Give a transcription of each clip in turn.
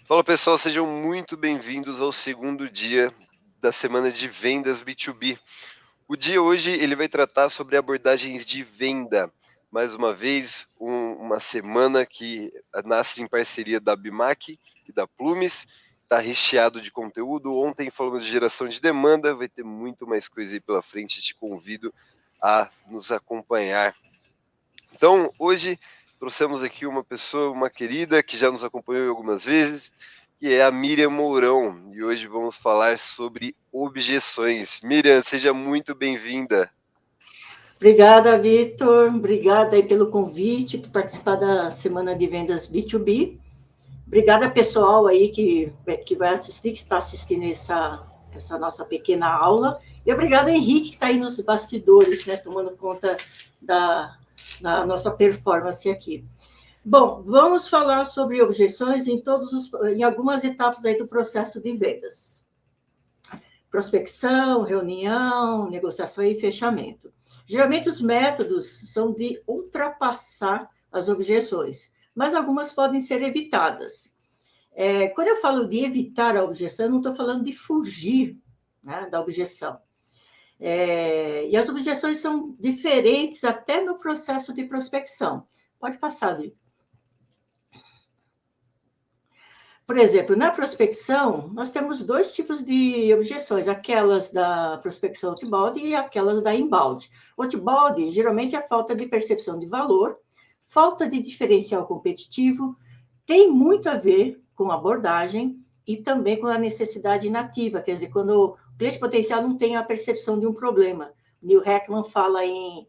Fala pessoal, sejam muito bem-vindos ao segundo dia da semana de vendas B2B. O dia hoje ele vai tratar sobre abordagens de venda. Mais uma vez, uma semana que nasce em parceria da Bimac e da Plumes, está recheado de conteúdo. Ontem falamos de geração de demanda, vai ter muito mais coisa aí pela frente, te convido a nos acompanhar. Então, hoje trouxemos aqui uma pessoa, uma querida, que já nos acompanhou algumas vezes, que é a Miriam Mourão. E hoje vamos falar sobre objeções. Miriam, seja muito bem-vinda. Obrigada, Vitor. Obrigada aí pelo convite, por participar da Semana de Vendas B2B. Obrigada, pessoal aí que vai assistir, que está assistindo essa nossa pequena aula. E obrigada, Henrique, que está aí nos bastidores, né, tomando conta da nossa performance aqui. Bom, vamos falar sobre objeções em algumas etapas aí do processo de vendas. Prospecção, reunião, negociação e fechamento. Geralmente os métodos são de ultrapassar as objeções, mas algumas podem ser evitadas. Quando eu falo de evitar a objeção, eu não estou falando de fugir, né, da objeção. E as objeções são diferentes até no processo de prospecção. Pode passar, Vitor. Por exemplo, na prospecção, nós temos dois tipos de objeções, aquelas da prospecção outbound e aquelas da inbound. Outbound, geralmente, é a falta de percepção de valor, falta de diferencial competitivo, tem muito a ver com abordagem e também com a necessidade nativa, quer dizer, quando o cliente potencial não tem a percepção de um problema. Neil Heckman fala em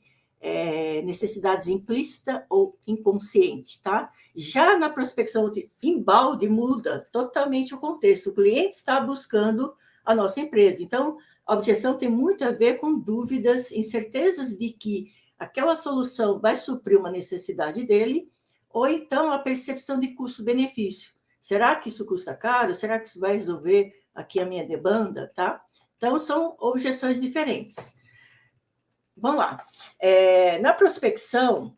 necessidades implícita ou inconsciente, tá? Já na prospecção de inbound muda totalmente o contexto. O cliente está buscando a nossa empresa. Então, a objeção tem muito a ver com dúvidas, incertezas de que aquela solução vai suprir uma necessidade dele, ou então a percepção de custo-benefício. Será que isso custa caro? Será que isso vai resolver aqui a minha demanda, tá? Então, são objeções diferentes. Vamos lá. Na prospecção,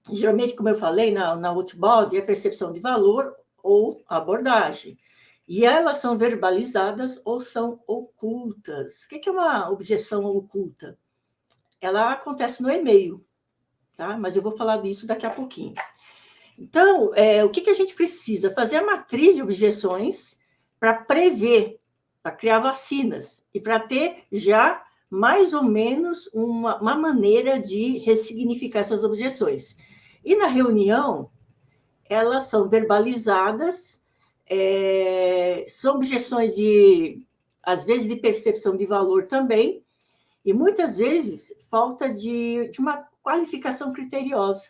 geralmente, como eu falei, na outbound, é a percepção de valor ou abordagem. E elas são verbalizadas ou são ocultas. O que é uma objeção oculta? Ela acontece no e-mail, tá? Mas eu vou falar disso daqui a pouquinho. Então, o que a gente precisa? Fazer a matriz de objeções para prever, para criar vacinas e para ter já mais ou menos uma maneira de ressignificar essas objeções. E na reunião, elas são verbalizadas, são objeções às vezes, de percepção de valor também, e muitas vezes falta de uma qualificação criteriosa.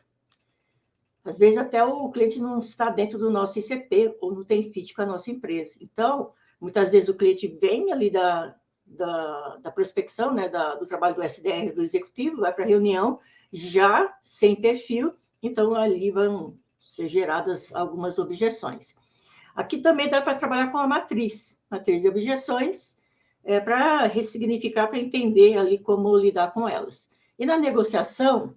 Às vezes, até o cliente não está dentro do nosso ICP ou não tem fit com a nossa empresa. Então, muitas vezes o cliente vem ali da prospecção, né, do trabalho do SDR, do executivo, vai para a reunião já sem perfil, então ali vão ser geradas algumas objeções. Aqui também dá para trabalhar com a matriz de objeções, para ressignificar, para entender ali como lidar com elas. E na negociação,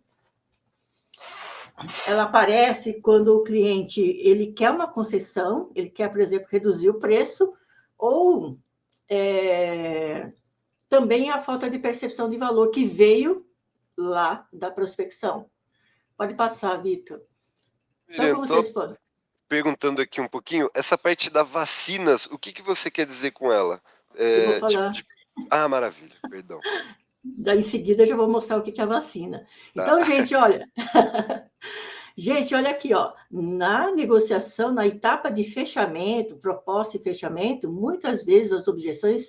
ela aparece quando o cliente ele quer uma concessão, ele quer, por exemplo, reduzir o preço, ou também a falta de percepção de valor que veio lá da prospecção. Pode passar, Vitor. Então, como vocês podem? Perguntando aqui um pouquinho, essa parte da vacinas, o que você quer dizer com ela? Eu vou falar. Maravilha, perdão. Daí, em seguida, eu já vou mostrar o que é a vacina. Tá. Então, gente, olha. Gente, olha aqui, ó. Na negociação, na etapa de fechamento, proposta e fechamento, muitas vezes as objeções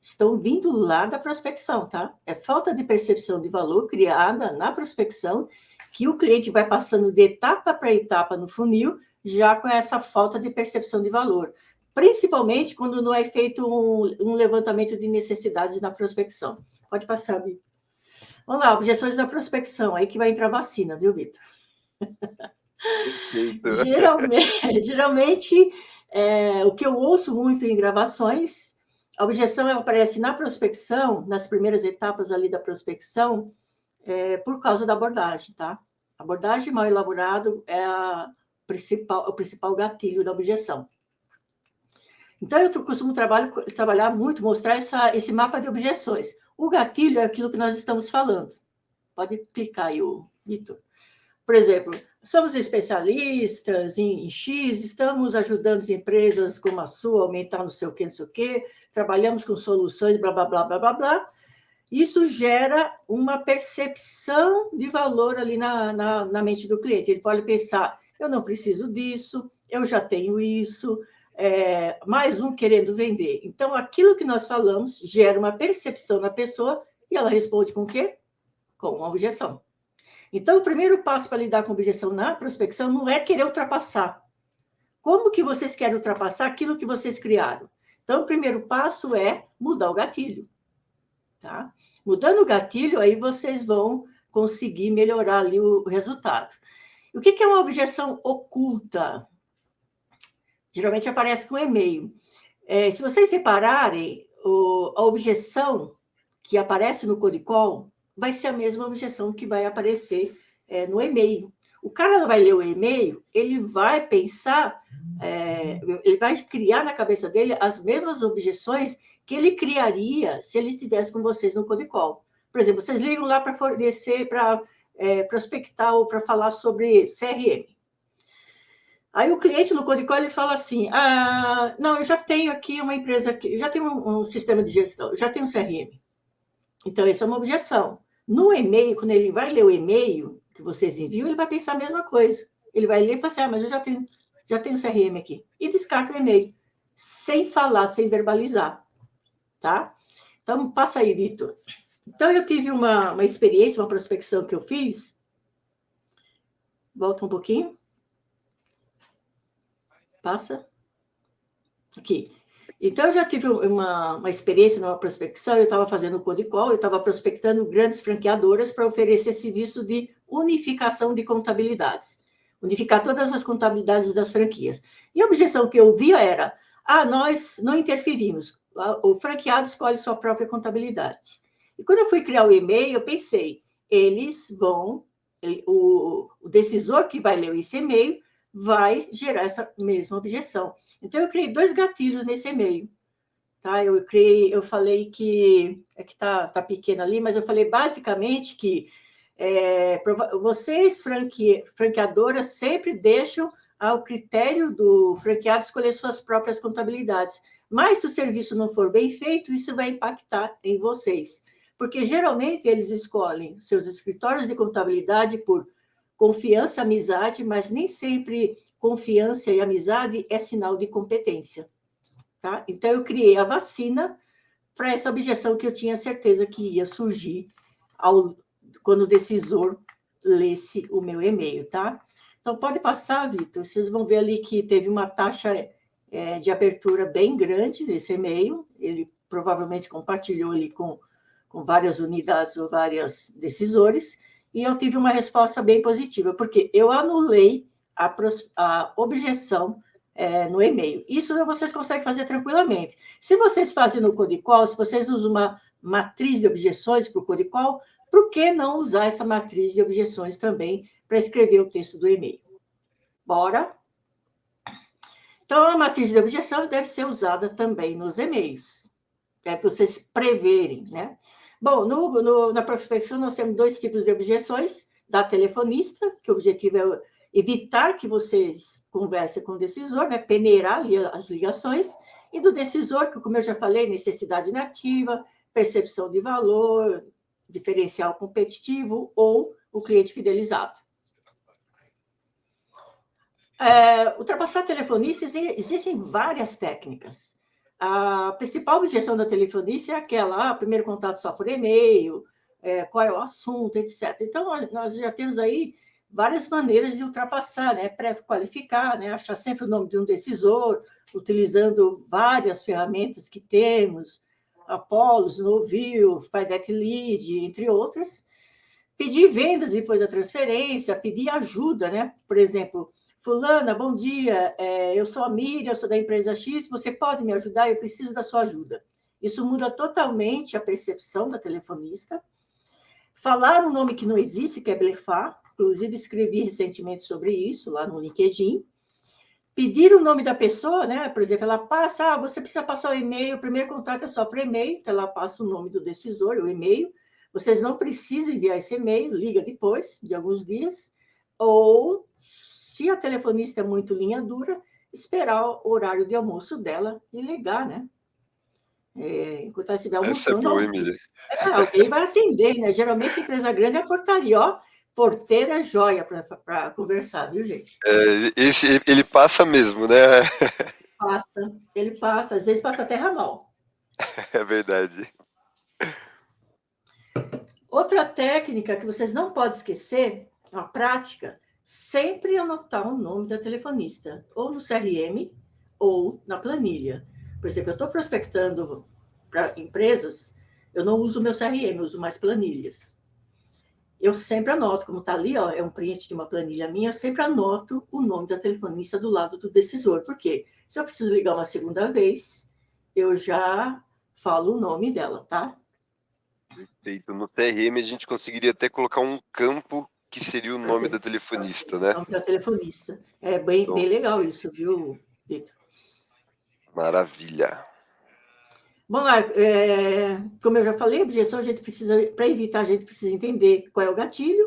estão vindo lá da prospecção, tá? É falta de percepção de valor criada na prospecção, que o cliente vai passando de etapa para etapa no funil, já com essa falta de percepção de valor. Principalmente quando não é feito um levantamento de necessidades na prospecção. Pode passar, Vitor. Vamos lá, objeções da prospecção, aí que vai entrar vacina, viu, Vitor? Perfeito. Geralmente o que eu ouço muito em gravações, a objeção aparece na prospecção, nas primeiras etapas ali da prospecção, por causa da abordagem, tá? Abordagem mal elaborada é a o principal gatilho da objeção. Então, eu costumo trabalhar muito, mostrar esse mapa de objeções. O gatilho é aquilo que nós estamos falando. Pode clicar aí, Vitor. Por exemplo, somos especialistas em X, estamos ajudando as empresas como a sua a aumentar não sei o quê, trabalhamos com soluções, blá, blá, blá, blá, blá, blá. Isso gera uma percepção de valor ali na mente do cliente. Ele pode pensar, eu não preciso disso, eu já tenho isso, mais um querendo vender. Então, aquilo que nós falamos gera uma percepção na pessoa e ela responde com o quê? Com uma objeção. Então, o primeiro passo para lidar com objeção na prospecção não é querer ultrapassar. Como que vocês querem ultrapassar aquilo que vocês criaram? Então, o primeiro passo é mudar o gatilho. Tá? Mudando o gatilho, aí vocês vão conseguir melhorar ali o resultado. E o que é uma objeção oculta? Geralmente aparece com e-mail. Se vocês repararem, a objeção que aparece no Code Call vai ser a mesma objeção que vai aparecer no e-mail. O cara vai ler o e-mail, ele vai pensar, ele vai criar na cabeça dele as mesmas objeções que ele criaria se ele estivesse com vocês no Code Call. Por exemplo, vocês ligam lá para fornecer, para prospectar ou para falar sobre CRM. Aí o cliente no Code Call ele fala assim, não, eu já tenho aqui uma empresa, eu já tenho um sistema de gestão, eu já tenho um CRM. Então, isso é uma objeção. No e-mail, quando ele vai ler o e-mail que vocês enviam, ele vai pensar a mesma coisa. Ele vai ler e fala assim, mas eu já tenho CRM aqui. E descarta o e-mail, sem falar, sem verbalizar. Tá? Então, passa aí, Vitor. Então, eu tive uma experiência, uma prospecção que eu fiz. Volta um pouquinho. Passa. Aqui. Então, eu já tive uma experiência numa prospecção, eu estava fazendo o Code Call, eu estava prospectando grandes franqueadoras para oferecer serviço de unificação de contabilidades. Unificar todas as contabilidades das franquias. E a objeção que eu via era, nós não interferimos, o franqueado escolhe sua própria contabilidade. E quando eu fui criar o e-mail, eu pensei, o decisor que vai ler esse e-mail vai gerar essa mesma objeção. Então, eu criei 2 gatilhos nesse e-mail. Tá? Eu falei que está pequeno ali, mas eu falei basicamente que vocês, franqueadoras, sempre deixam ao critério do franqueado escolher suas próprias contabilidades. Mas, se o serviço não for bem feito, isso vai impactar em vocês. Porque, geralmente, eles escolhem seus escritórios de contabilidade por confiança, amizade, mas nem sempre confiança e amizade é sinal de competência. Tá? Então, eu criei a vacina para essa objeção que eu tinha certeza que ia surgir quando o decisor lesse o meu e-mail. Tá? Então, pode passar, Vitor. Vocês vão ver ali que teve uma taxa de abertura bem grande nesse e-mail. Ele provavelmente compartilhou ali com várias unidades ou vários decisores. E eu tive uma resposta bem positiva, porque eu anulei a objeção no e-mail. Isso vocês conseguem fazer tranquilamente. Se vocês fazem no Code Call, se vocês usam uma matriz de objeções para o Code Call, por que não usar essa matriz de objeções também para escrever o texto do e-mail? Bora? Então, a matriz de objeção deve ser usada também nos e-mails, para vocês preverem, né? Bom, na prospecção nós temos 2 tipos de objeções, da telefonista, que o objetivo é evitar que vocês conversem com o decisor, né, peneirar ali as ligações, e do decisor, que, como eu já falei, necessidade nativa, percepção de valor, diferencial competitivo ou o cliente fidelizado. Ultrapassar telefonista, existem várias técnicas. A principal objeção da telefonista é aquela, primeiro contato só por e-mail, qual é o assunto, etc. Então, nós já temos aí várias maneiras de ultrapassar, né? Pré-qualificar, né? Achar sempre o nome de um decisor, utilizando várias ferramentas que temos, Apollo, Novio, Fidet Lead, entre outras. Pedir vendas depois da transferência, pedir ajuda, né? Por exemplo, fulana, bom dia, eu sou a Miriam, eu sou da empresa X, você pode me ajudar? Eu preciso da sua ajuda. Isso muda totalmente a percepção da telefonista. Falar um nome que não existe, que é blefar, inclusive escrevi recentemente sobre isso lá no LinkedIn. Pedir o nome da pessoa, né? Por exemplo, ela passa, você precisa passar o e-mail, o primeiro contato é só para e-mail, então ela passa o nome do decisor, o e-mail. Vocês não precisam enviar esse e-mail, liga depois de alguns dias. Ou, se a telefonista é muito linha dura, esperar o horário de almoço dela e ligar, né? Enquanto ela estiver Essa é almoçando, boa, Emília. alguém vai atender, né? Geralmente, a empresa grande é a portaria, ó, porteira joia para conversar, viu, gente? Ele passa mesmo, né? Passa, ele passa, às vezes passa até ramal. É verdade. Outra técnica que vocês não podem esquecer, a prática, sempre anotar o nome da telefonista, ou no CRM, ou na planilha. Por exemplo, eu estou prospectando para empresas, eu não uso meu CRM, eu uso mais planilhas. Eu sempre anoto, como está ali, ó, é um print de uma planilha minha, eu sempre anoto o nome da telefonista do lado do decisor. Por quê? Se eu preciso ligar uma segunda vez, eu já falo o nome dela, tá? Perfeito. No CRM a gente conseguiria até colocar um campo que seria o nome da telefonista, O né? nome da telefonista. É bem Então, legal isso, viu, Vitor? maravilha. Vamos lá, como eu já falei, objeção a gente precisa, para evitar, a gente precisa entender qual é o gatilho.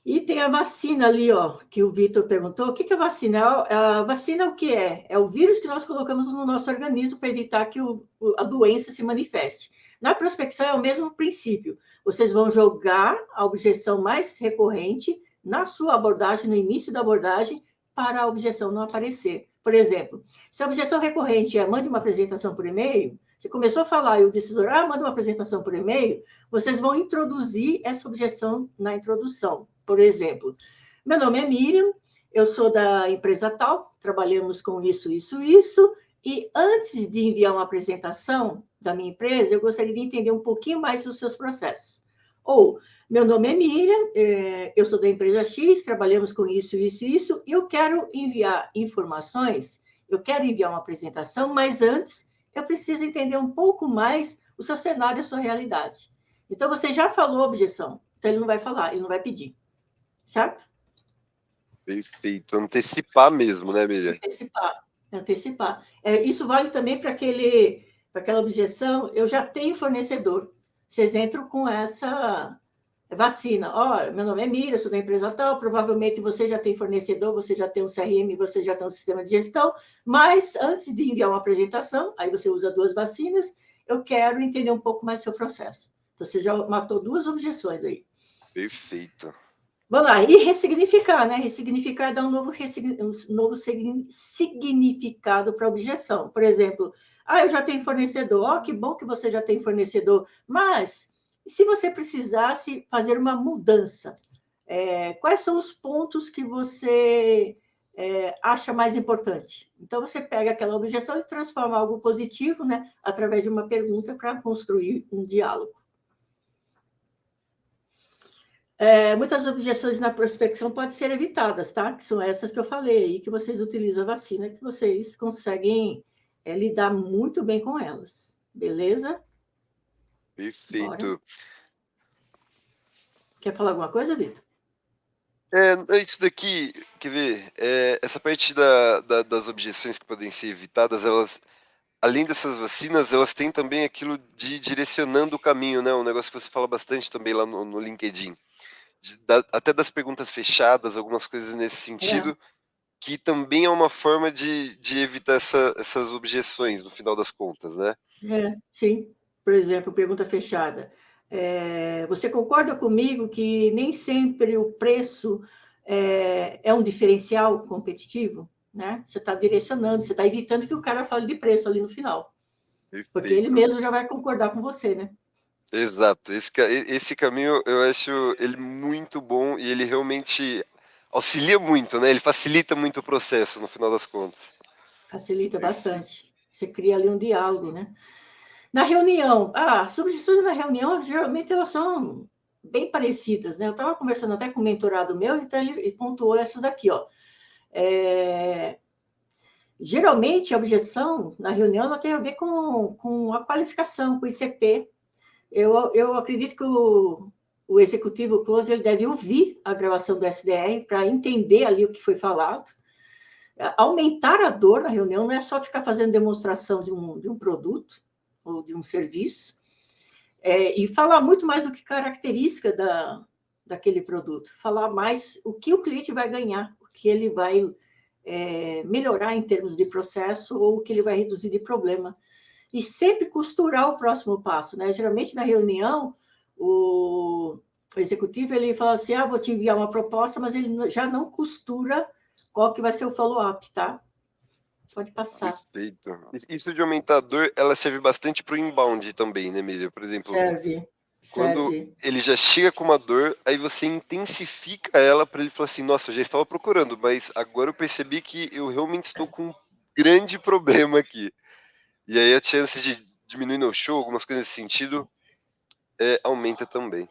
E tem a vacina ali, ó, que o Vitor perguntou. O que é vacina? A vacina o que é? É o vírus que nós colocamos no nosso organismo para evitar que a doença se manifeste. Na prospecção é o mesmo princípio. Vocês vão jogar a objeção mais recorrente na sua abordagem, no início da abordagem, para a objeção não aparecer. Por exemplo, se a objeção recorrente é mande uma apresentação por e-mail, você começou a falar e o decisor, manda uma apresentação por e-mail, vocês vão introduzir essa objeção na introdução. Por exemplo, meu nome é Miriam, eu sou da empresa tal, trabalhamos com isso, isso, isso, e antes de enviar uma apresentação da minha empresa, eu gostaria de entender um pouquinho mais dos seus processos. Ou, meu nome é Miriam, eu sou da empresa X, trabalhamos com isso, isso, isso, e eu quero enviar informações, eu quero enviar uma apresentação, mas antes eu preciso entender um pouco mais o seu cenário, a sua realidade. Então, você já falou a objeção, então ele não vai falar, ele não vai pedir. Certo? Perfeito. Antecipar mesmo, né, Miriam? Antecipar. Antecipar. Isso vale também para aquela objeção, eu já tenho fornecedor. Vocês entram com essa vacina. Meu nome é Mira, sou da empresa tal, provavelmente você já tem fornecedor, você já tem um CRM, você já tem um sistema de gestão, mas antes de enviar uma apresentação, aí você usa 2 vacinas, eu quero entender um pouco mais do seu processo. Então, você já matou 2 objeções aí. Perfeito. Vamos lá, e ressignificar, né? Ressignificar dá um novo significado para a objeção. Por exemplo, eu já tenho fornecedor, que bom que você já tem fornecedor, mas se você precisasse fazer uma mudança, quais são os pontos que você acha mais importante? Então, você pega aquela objeção e transforma em algo positivo, né? Através de uma pergunta para construir um diálogo. Muitas objeções na prospecção podem ser evitadas, tá? Que são essas que eu falei aí, que vocês utilizam a vacina, que vocês conseguem lidar muito bem com elas. Beleza? Bora. Perfeito. Quer falar alguma coisa, Vitor? Isso daqui, quer ver? Essa parte das objeções que podem ser evitadas, elas, além dessas vacinas, elas têm também aquilo de direcionando o caminho, né? Um negócio que você fala bastante também lá no LinkedIn. Até das perguntas fechadas, algumas coisas nesse sentido, que também é uma forma de evitar essas objeções, no final das contas, né? Sim. Por exemplo, pergunta fechada. Você concorda comigo que nem sempre o preço é um diferencial competitivo? Né? Você está direcionando, você está evitando que o cara fale de preço ali no final. Porque ele Perfeito. mesmo já vai concordar com você, né? Exato. Esse caminho eu acho ele muito bom e ele realmente auxilia muito, né? Ele facilita muito o processo, no final das contas. Facilita Perfeito. bastante. Você cria ali um diálogo, né? Na reunião, as sugestões na reunião, geralmente, elas são bem parecidas, né? Eu estava conversando até com um mentorado meu, então ele pontuou essas daqui, ó. Geralmente, a objeção na reunião ela tem a ver com a qualificação, com o ICP. Eu acredito que o executivo close ele deve ouvir a gravação do SDR para entender ali o que foi falado. Aumentar a dor na reunião não é só ficar fazendo demonstração de um produto ou de um serviço, e falar muito mais do que característica daquele produto, falar mais o que o cliente vai ganhar, o que ele vai melhorar em termos de processo ou o que ele vai reduzir de problema. E sempre costurar o próximo passo, né? Geralmente, na reunião, o executivo ele fala assim, vou te enviar uma proposta, mas ele já não costura qual que vai ser o follow-up, tá? Pode passar. Perfeito. Isso de aumentar a dor, ela serve bastante para o inbound também, né, Miriam? Por exemplo, quando ele já chega com uma dor, aí você intensifica ela para ele falar assim, nossa, eu já estava procurando, mas agora eu percebi que eu realmente estou com um grande problema aqui. E aí a chance de diminuir no show, algumas coisas nesse sentido, aumenta também.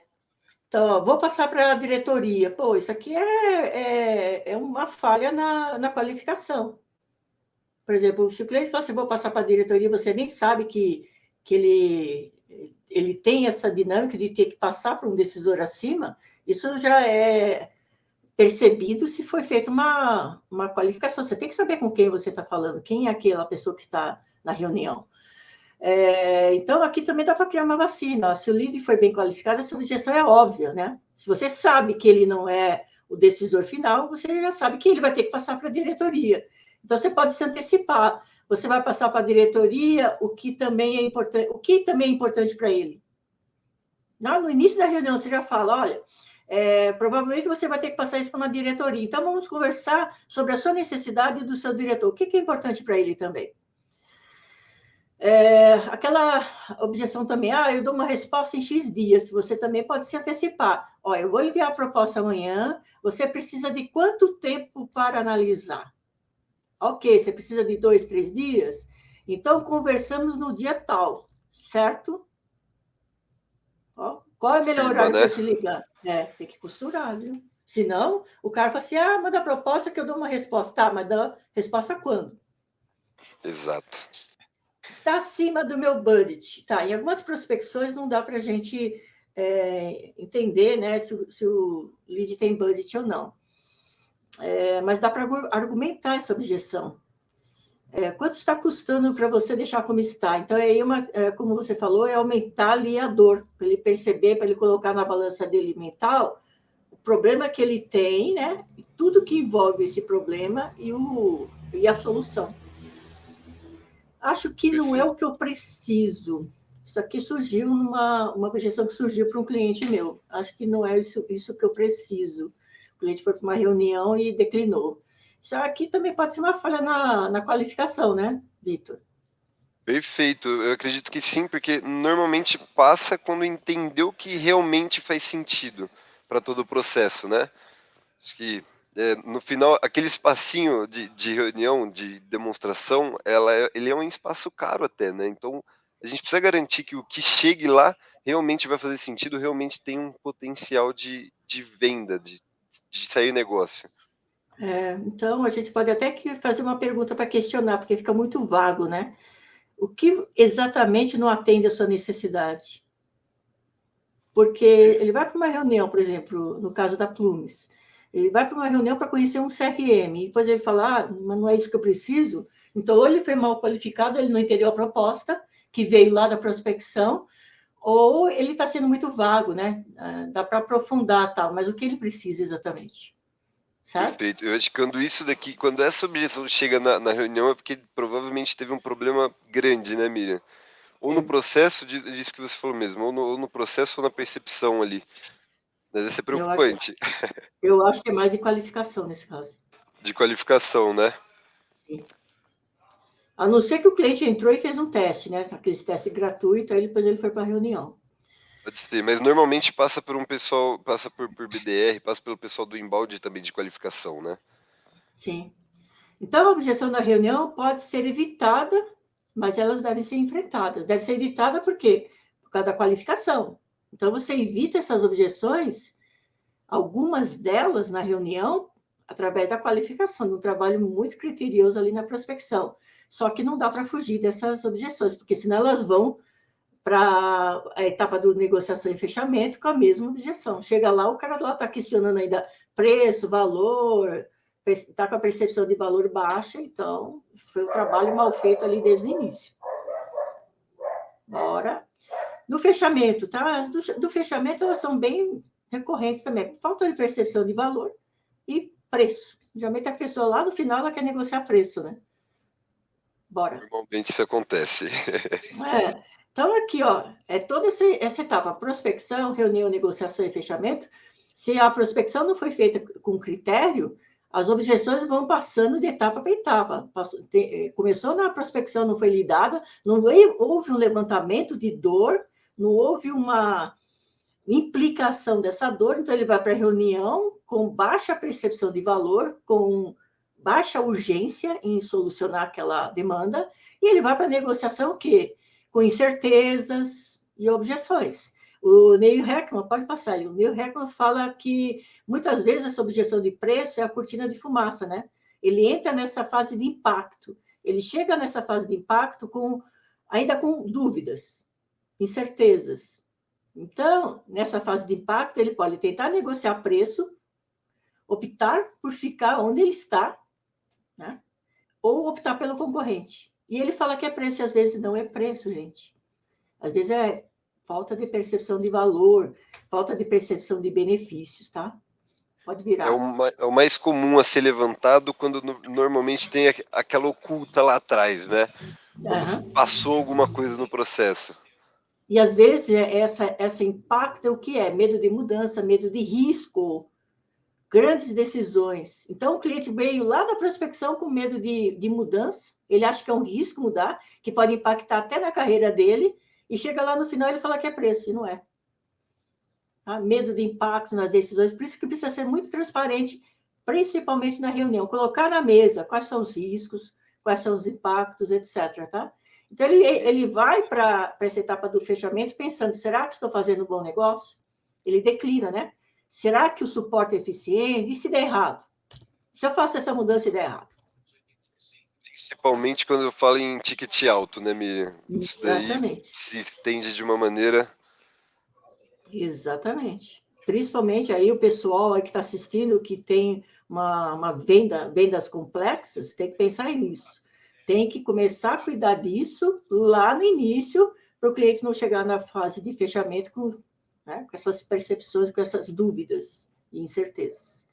Então, vou passar para a diretoria. Pô, isso aqui é uma falha na qualificação. Por exemplo, se o cliente fala assim, vou passar para a diretoria, você nem sabe que ele tem essa dinâmica de ter que passar para um decisor acima, isso já é percebido se foi feita uma qualificação. Você tem que saber com quem você está falando, quem é aquela pessoa que está na reunião. Então, aqui também dá para criar uma vacina. Se o lead foi bem qualificado, essa objeção é óbvia, né? Se você sabe que ele não é o decisor final, você já sabe que ele vai ter que passar para a diretoria. Então, você pode se antecipar. Você vai passar para a diretoria o que também é importante para ele. No início da reunião, você já fala, olha, provavelmente você vai ter que passar isso para uma diretoria. Então, vamos conversar sobre a sua necessidade e do seu diretor. O que é importante para ele também? Aquela objeção também, eu dou uma resposta em X dias, você também pode se antecipar. Eu vou enviar a proposta amanhã, você precisa de quanto tempo para analisar? Ok, você precisa de 2, 3 dias? Então, conversamos no dia tal, certo? Qual é o melhor horário para eu te ligar? Tem que costurar, viu? Senão, o cara fala assim, manda a proposta que eu dou uma resposta. Tá, mas dá resposta quando? Exato. Está acima do meu budget. Tá, em algumas prospecções não dá para a gente entender, né, se o lead tem budget ou não. Mas dá para argumentar essa objeção. Quanto está custando para você deixar como está? Então, aí como você falou, é aumentar ali a dor, para ele perceber, para ele colocar na balança dele mental o problema que ele tem, né? E tudo que envolve esse problema e a solução. Acho que não é o que eu preciso. Isso aqui surgiu uma objeção que surgiu para um cliente meu. Acho que não é isso que eu preciso. O cliente foi para uma reunião e declinou. Isso aqui também pode ser uma falha na qualificação, né, Vitor? Perfeito, eu acredito que sim, porque normalmente passa quando entendeu que realmente faz sentido para todo o processo, né? Acho que no final, aquele espacinho de reunião, de demonstração, ele é um espaço caro até, né? Então, a gente precisa garantir que o que chegue lá realmente vai fazer sentido, realmente tem um potencial de venda, de sair negócio. Então, a gente pode até fazer uma pergunta para questionar, porque fica muito vago, né? O que exatamente não atende à sua necessidade? Porque ele vai para uma reunião, por exemplo, no caso da Plumes, ele vai para uma reunião para conhecer um CRM, e depois ele fala, mas não é isso que eu preciso. Então, ou ele foi mal qualificado, ele não entendeu a proposta, que veio lá da prospecção, ou ele está sendo muito vago, né? Dá para aprofundar, tal, mas o que ele precisa exatamente? Certo? Perfeito. Eu acho que quando essa objeção chega na reunião, é porque provavelmente teve um problema grande, né, Miriam? Ou no processo disso que você falou mesmo, ou no processo ou na percepção ali. Mas isso é preocupante. Eu acho que é mais de qualificação nesse caso. De qualificação, né? Sim. A não ser que o cliente entrou e fez um teste, né? Aquele teste gratuito, aí depois ele foi para a reunião. Pode ser, mas normalmente passa por por BDR, passa pelo pessoal do inbound também de qualificação, né? Sim. Então, a objeção da reunião pode ser evitada, mas elas devem ser enfrentadas. Deve ser evitada por quê? Por causa da qualificação. Então, você evita essas objeções, algumas delas na reunião, através da qualificação, de um trabalho muito criterioso ali na prospecção. Só que não dá para fugir dessas objeções, porque senão elas vão para a etapa do negociação e fechamento com a mesma objeção. Chega lá, o cara lá está questionando ainda preço, valor, está com a percepção de valor baixa, então foi um trabalho mal feito ali desde o início. Bora. No fechamento, tá? As do fechamento, elas são bem recorrentes também. Falta de percepção de valor e preço. Geralmente a pessoa lá no final ela quer negociar preço, né? Bora. Normalmente isso acontece. Então, aqui, ó, é toda essa etapa, prospecção, reunião, negociação e fechamento. Se a prospecção não foi feita com critério, as objeções vão passando de etapa para etapa. Começou na prospecção, não foi lidada, não houve um levantamento de dor, não houve uma implicação dessa dor, então ele vai para a reunião com baixa percepção de valor, com baixa urgência em solucionar aquela demanda, e ele vai para a negociação o quê? Com incertezas e objeções. O Neil Heckman, pode passar aí, o Neil Heckman fala que muitas vezes essa objeção de preço é a cortina de fumaça, né? Ele entra nessa fase de impacto, ele chega nessa fase de impacto ainda com dúvidas, incertezas. Então, nessa fase de impacto, ele pode tentar negociar preço, optar por ficar onde ele está, né? Ou optar pelo concorrente. E ele fala que é preço, e às vezes não é preço, gente. Às vezes é falta de percepção de valor, falta de percepção de benefícios, tá? Pode virar. É o mais comum a ser levantado quando normalmente tem aquela oculta lá atrás, né? Quando passou alguma coisa no processo. E às vezes essa impacta o que é? Medo de mudança, medo de risco, grandes decisões. Então, o cliente veio lá da prospecção com medo de mudança, ele acha que é um risco mudar, que pode impactar até na carreira dele, e chega lá no final ele fala que é preço, e não é. Tá? Medo de impactos nas decisões, por isso que precisa ser muito transparente, principalmente na reunião, colocar na mesa quais são os riscos, quais são os impactos, etc. Tá? Então, ele vai para essa etapa do fechamento pensando, será que estou fazendo um bom negócio? Ele declina, né? Será que o suporte é eficiente? E se der errado? Se eu faço essa mudança e der errado? Principalmente quando eu falo em ticket alto, né, Miriam? Isso daí se estende de uma maneira... Exatamente. Principalmente aí o pessoal aí que está assistindo, que tem vendas complexas, tem que pensar nisso. Tem que começar a cuidar disso lá no início, para o cliente não chegar na fase de fechamento com essas percepções, com essas dúvidas e incertezas.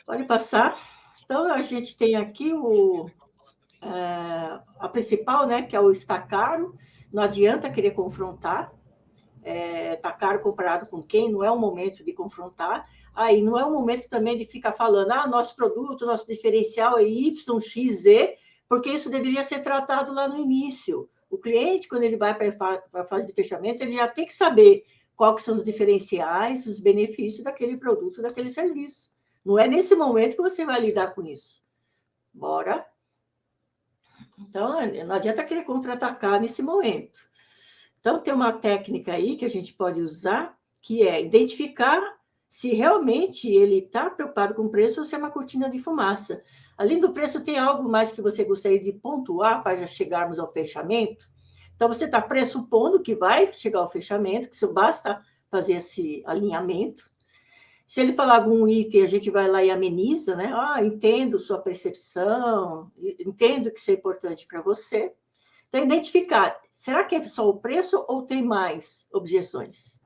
Pode passar. Então, a gente tem aqui a principal, né, que é o está caro. Não adianta querer confrontar. Está caro comparado com quem, não é o momento de confrontar. Aí não é o momento também de ficar falando, nosso produto, nosso diferencial é Y, X, Z, porque isso deveria ser tratado lá no início. O cliente, quando ele vai para a fase de fechamento, ele já tem que saber quais são os diferenciais, os benefícios daquele produto, daquele serviço. Não é nesse momento que você vai lidar com isso. Bora? Então, não adianta querer contra-atacar nesse momento. Então, tem uma técnica aí que a gente pode usar, que é identificar se realmente ele está preocupado com o preço ou se é uma cortina de fumaça. Além do preço, tem algo mais que você gostaria de pontuar para chegarmos ao fechamento? Então, você está pressupondo que vai chegar ao fechamento, que isso basta fazer esse alinhamento. Se ele falar algum item, a gente vai lá e ameniza, né? Entendo sua percepção, entendo que isso é importante para você. Então, identificar, será que é só o preço ou tem mais objeções?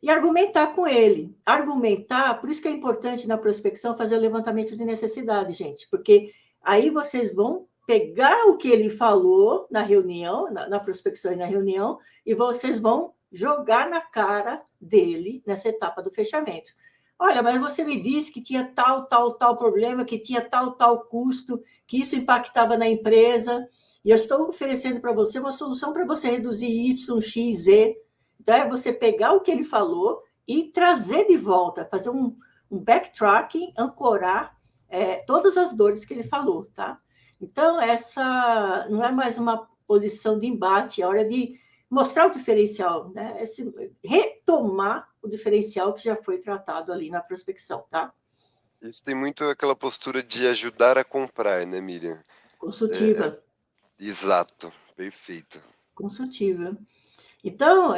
E argumentar com ele. Argumentar, por isso que é importante na prospecção fazer o levantamento de necessidade, gente, porque aí vocês vão pegar o que ele falou na reunião, na prospecção e na reunião, e vocês vão jogar na cara dele nessa etapa do fechamento. Olha, mas você me disse que tinha tal problema, que tinha tal custo, que isso impactava na empresa, e eu estou oferecendo para você uma solução para você reduzir Y, X, Z. Então, é você pegar o que ele falou e trazer de volta, fazer um backtracking, ancorar todas as dores que ele falou, tá? Então, essa não é mais uma posição de embate, é hora de mostrar o diferencial, né? Retomar o diferencial que já foi tratado ali na prospecção, tá? Isso tem muito aquela postura de ajudar a comprar, né, Miriam? Consultiva. Exato, perfeito. consultível. Então,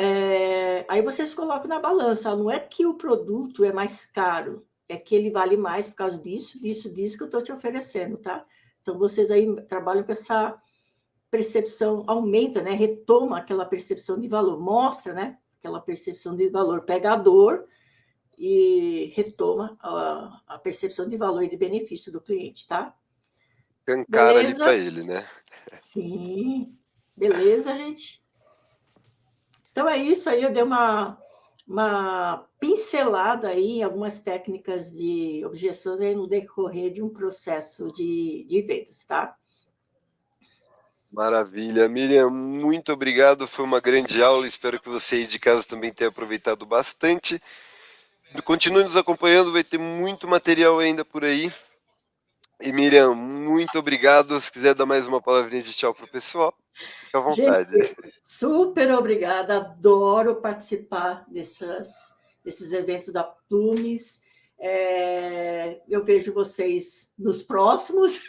aí vocês colocam na balança, não é que o produto é mais caro, é que ele vale mais por causa disso, disso que eu estou te oferecendo, tá? Então, vocês aí trabalham com essa percepção, aumenta, né? Retoma aquela percepção de valor, mostra, né? Aquela percepção de valor, pega a dor e retoma a percepção de valor e de benefício do cliente, tá? Cancara ali Beleza? para ele, né? Sim. Beleza, gente? Então é isso aí, eu dei uma pincelada aí em algumas técnicas de objeções aí no decorrer de um processo de vendas, tá? Maravilha. Miriam, muito obrigado. Foi uma grande aula. Espero que você aí de casa também tenha aproveitado bastante. Continue nos acompanhando, vai ter muito material ainda por aí. E Miriam, muito obrigado. Se quiser dar mais uma palavrinha de tchau para o pessoal, fica à Gente, vontade. super obrigada, adoro participar desses eventos da Plumes. Eu vejo vocês nos próximos.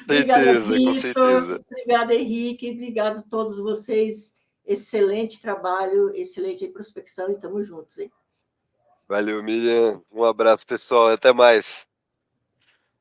Obrigada, Certeza, com Vitor. certeza. Obrigada, Henrique. Obrigado a todos vocês. Excelente trabalho, excelente prospecção e estamos juntos, hein? Valeu, Miriam. Um abraço, pessoal. Até mais.